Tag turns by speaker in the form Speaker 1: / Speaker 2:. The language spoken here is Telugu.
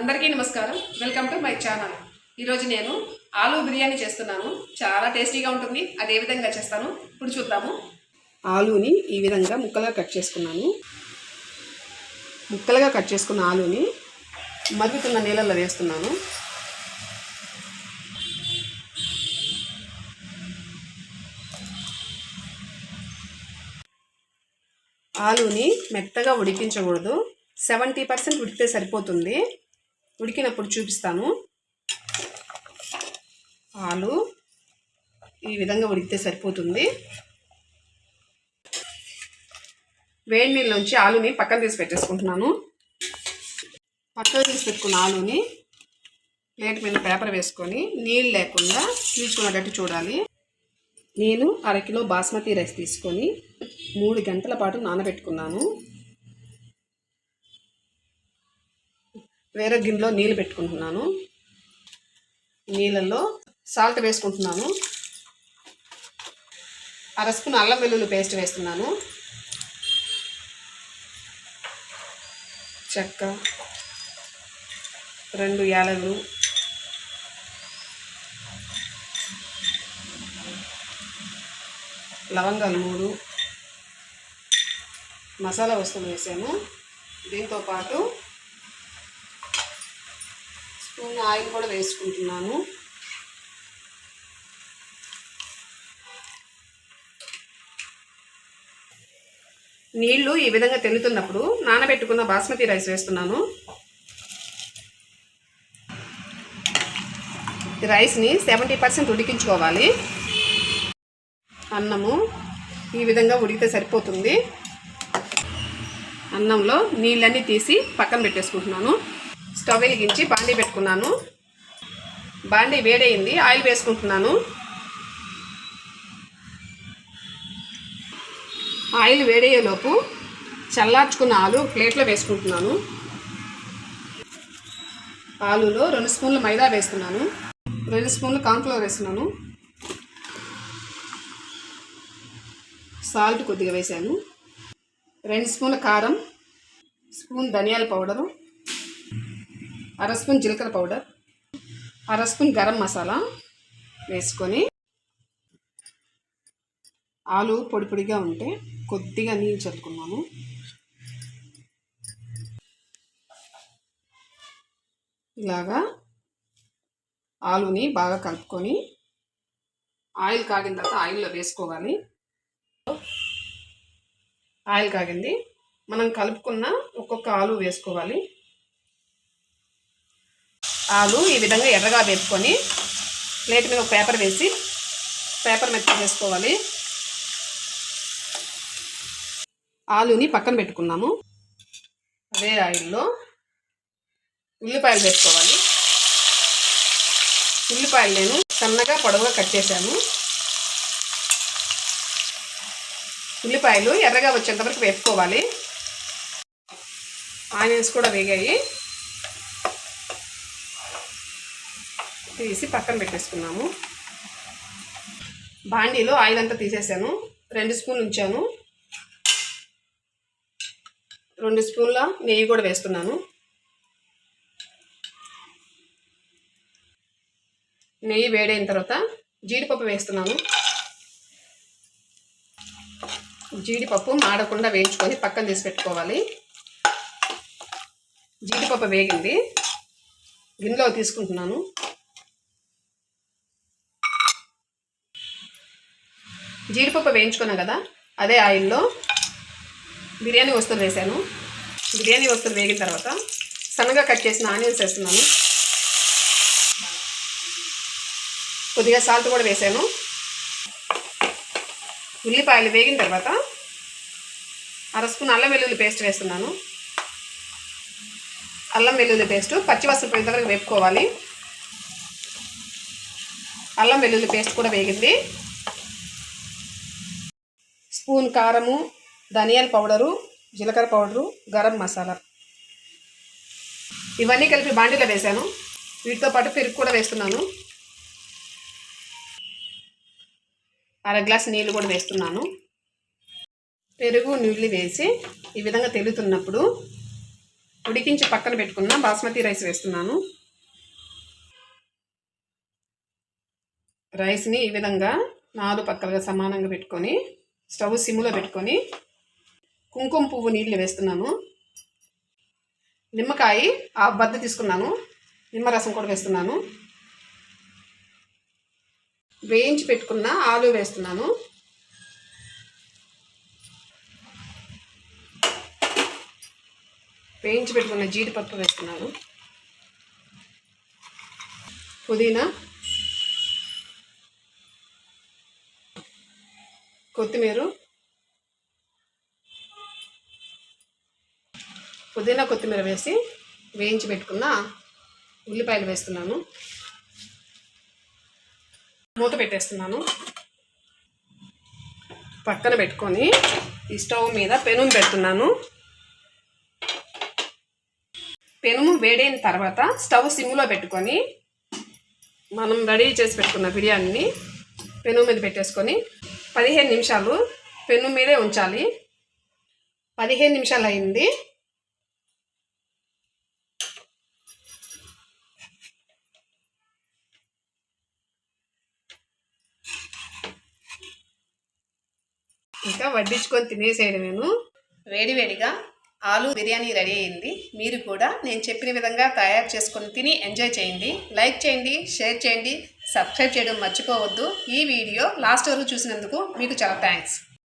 Speaker 1: అందరికీ నమస్కారం. Welcome to my channel. ఈరోజు నేను ఆలూ బిర్యానీ చేస్తున్నాను. చాలా టేస్టీగా ఉంటుంది. అదే విధంగా చేస్తాను. ఇప్పుడు చూద్దాము. ఆలూని ఈ విధంగా ముక్కలుగా కట్ చేసుకున్నాను. ముక్కలుగా కట్ చేసుకున్న ఆలూని మరుగుతున్న నీళ్ళల్లో వేస్తున్నాను. ఆలూని మెత్తగా ఉడికించకూడదు. 70% ఉడికితే సరిపోతుంది. ఉడికినప్పుడు చూపిస్తాను. ఆలు ఈ విధంగా ఉడికితే సరిపోతుంది. వేడి నీళ్ళలోంచి ఆలుని పక్కన తీసి పెట్టేసుకుంటున్నాను. పక్కన తీసి పెట్టుకున్న ఆలుని ప్లేట్ మీద పేపర్ వేసుకొని నీళ్ళు లేకుండా పీల్చుకునేటట్టు చూడాలి. నేను 1/2 కిలో బాస్మతి రైస్ తీసుకొని 3 గంటల పాటు నానబెట్టుకున్నాను. వేరే గిన్నెలో నీళ్ళు పెట్టుకుంటున్నాను. నీళ్ళల్లో సాల్ట్ వేసుకుంటున్నాను. 1/2 స్పూన్ అల్లం వెల్లుల్లి పేస్ట్ వేస్తున్నాను. చెక్క, 2 యాలకులు, లవంగాలు 3, మసాలా వస్తువులు వేసాను. దీంతో పాటు స్పూన్ ఆయిల్ కూడా వేసుకుంటున్నాను. నీళ్లు ఈ విధంగా తెల్లుతున్నప్పుడు నానబెట్టుకున్న బాస్మతి రైస్ వేస్తున్నాను. ఈ రైస్ని 70% ఉడికించుకోవాలి. అన్నము ఈ విధంగా ఉడికితే సరిపోతుంది. అన్నంలో నీళ్ళన్నీ తీసి పక్కన పెట్టేసుకుంటున్నాను. స్టవ్ వెలిగించి బాండీ పెట్టుకున్నాను. బాండీ వేడైంది. ఆయిల్ వేసుకుంటున్నాను. ఆయిల్ వేడయ్యేలోపు చల్లార్చుకున్న ఆలు ప్లేట్లో వేసుకుంటున్నాను. ఆలులో 2 స్పూన్లు మైదా వేస్తున్నాను. 2 స్పూన్లు కార్న్ఫ్లోర్ వేస్తున్నాను. సాల్ట్ కొద్దిగా వేసాను. 2 స్పూన్ల కారం, స్పూన్ ధనియాల పౌడరు, 1/2 స్పూన్ జీలకర్ర పౌడర్, 1/2 స్పూన్ గరం మసాలా వేసుకొని ఆలు పొడి పొడిగా ఉంటే కొద్దిగా నీళ్ళు చల్లుకున్నాను. ఇలాగా ఆలుని బాగా కలుపుకొని ఆయిల్ కాగిన తర్వాత ఆయిల్లో వేసుకోవాలి. ఆయిల్ కాగింది. మనం కలుపుకున్న ఒక్కొక్క ఆలు వేసుకోవాలి. ఆలు ఈ విధంగా ఎర్రగా వేపుకొని ప్లేట్ మీద ఒక పేపర్ వేసి పేపర్ మెత్త వేసుకోవాలి. ఆలుని పక్కన పెట్టుకున్నాము. అదే ఆయిల్లో ఉల్లిపాయలు వేసుకోవాలి. ఉల్లిపాయలు నేను సన్నగా పొడవుగా కట్ చేశాను. ఉల్లిపాయలు ఎర్రగా వచ్చేంతవరకు వేపుకోవాలి. ఆనియన్స్ కూడా వేగాయి. తీసి పక్కన పెట్టేసుకున్నాము. బాండీలో ఆయిల్ అంతా తీసేసాను. 2 స్పూన్లు ఉంచాను. 2 స్పూన్ల నెయ్యి కూడా వేస్తున్నాను. నెయ్యి వేడైన తర్వాత జీడిపప్పు వేస్తున్నాను. జీడిపప్పు మాడకుండా వేయించుకొని పక్కన తీసి పెట్టుకోవాలి. జీడిపప్పు వేగింది. గిన్నెలో తీసుకుంటున్నాను. జీడిపప్పు వేయించుకున్నాను కదా, అదే ఆయిల్లో బిర్యానీ వస్తువులు వేసాను. బిర్యానీ వస్తువులు వేగిన తర్వాత సన్నగా కట్ చేసిన ఆనియన్స్ వేస్తున్నాను. కొద్దిగా సాల్ట్ కూడా వేసాను. ఉల్లిపాయలు వేగిన తర్వాత 1/2 స్పూన్ అల్లం వెల్లుల్లి పేస్ట్ వేస్తున్నాను. అల్లం వెల్లుల్లి పేస్ట్ పచ్చివాసన పోయేంత వరకు వేపుకోవాలి. అల్లం వెల్లుల్లి పేస్ట్ కూడా వేగింది. స్పూన్ కారము, ధనియాల పౌడరు, జీలకర్ర పౌడరు, గరం మసాలా ఇవన్నీ కలిపి బాండీలో వేసాను. వీటితో పాటు పెరుగు కూడా వేస్తున్నాను. 1/2 గ్లాస్ నీళ్ళు కూడా వేస్తున్నాను. పెరుగు నీళ్ళు వేసి ఈ విధంగా తెలుతున్నప్పుడు ఉడికించి పక్కన పెట్టుకున్న బాస్మతి రైస్ వేస్తున్నాను. రైస్ని ఈ విధంగా 4 పక్కలుగా సమానంగా పెట్టుకొని స్టవ్ సిమ్లో పెట్టుకొని కుంకుమ పువ్వు నీళ్ళు వేస్తున్నాను. నిమ్మకాయ ఆ బద్ద తీసుకున్నాను, నిమ్మరసం కూడా వేస్తున్నాను. వేయించి పెట్టుకున్న ఆలు వేస్తున్నాను. వేయించి పెట్టుకున్న జీడిపప్పు వేస్తున్నాను. పుదీనా, కొత్తిమీర, కొత్తిమీర వేసి వేయించి పెట్టుకున్న ఉల్లిపాయలు వేస్తున్నాను. మూత పెట్టేస్తున్నాను. పక్కన పెట్టుకొని ఈ స్టవ్ మీద పెనుము పెడుతున్నాను. పెనుము వేడైన తర్వాత స్టవ్ సిమ్లో పెట్టుకొని మనం రెడీ చేసి పెట్టుకున్న బిర్యానీని పెనుము మీద పెట్టేసుకొని 15 నిమిషాలు పెనుము మీదే ఉంచాలి. 15 నిమిషాలు అయింది. ఇంకా వడ్డించుకొని తినేసేయడమేను. వేడివేడిగా ఆలు బిర్యానీ రెడీ అయింది. మీరు కూడా నేను చెప్పిన విధంగా తయారు చేసుకొని తిని ఎంజాయ్ చేయండి. లైక్ చేయండి, షేర్ చేయండి, సబ్స్క్రైబ్ చేయడం మర్చిపోవద్దు. ఈ వీడియో లాస్ట్ వరకు చూసినందుకు మీకు చాలా థ్యాంక్స్.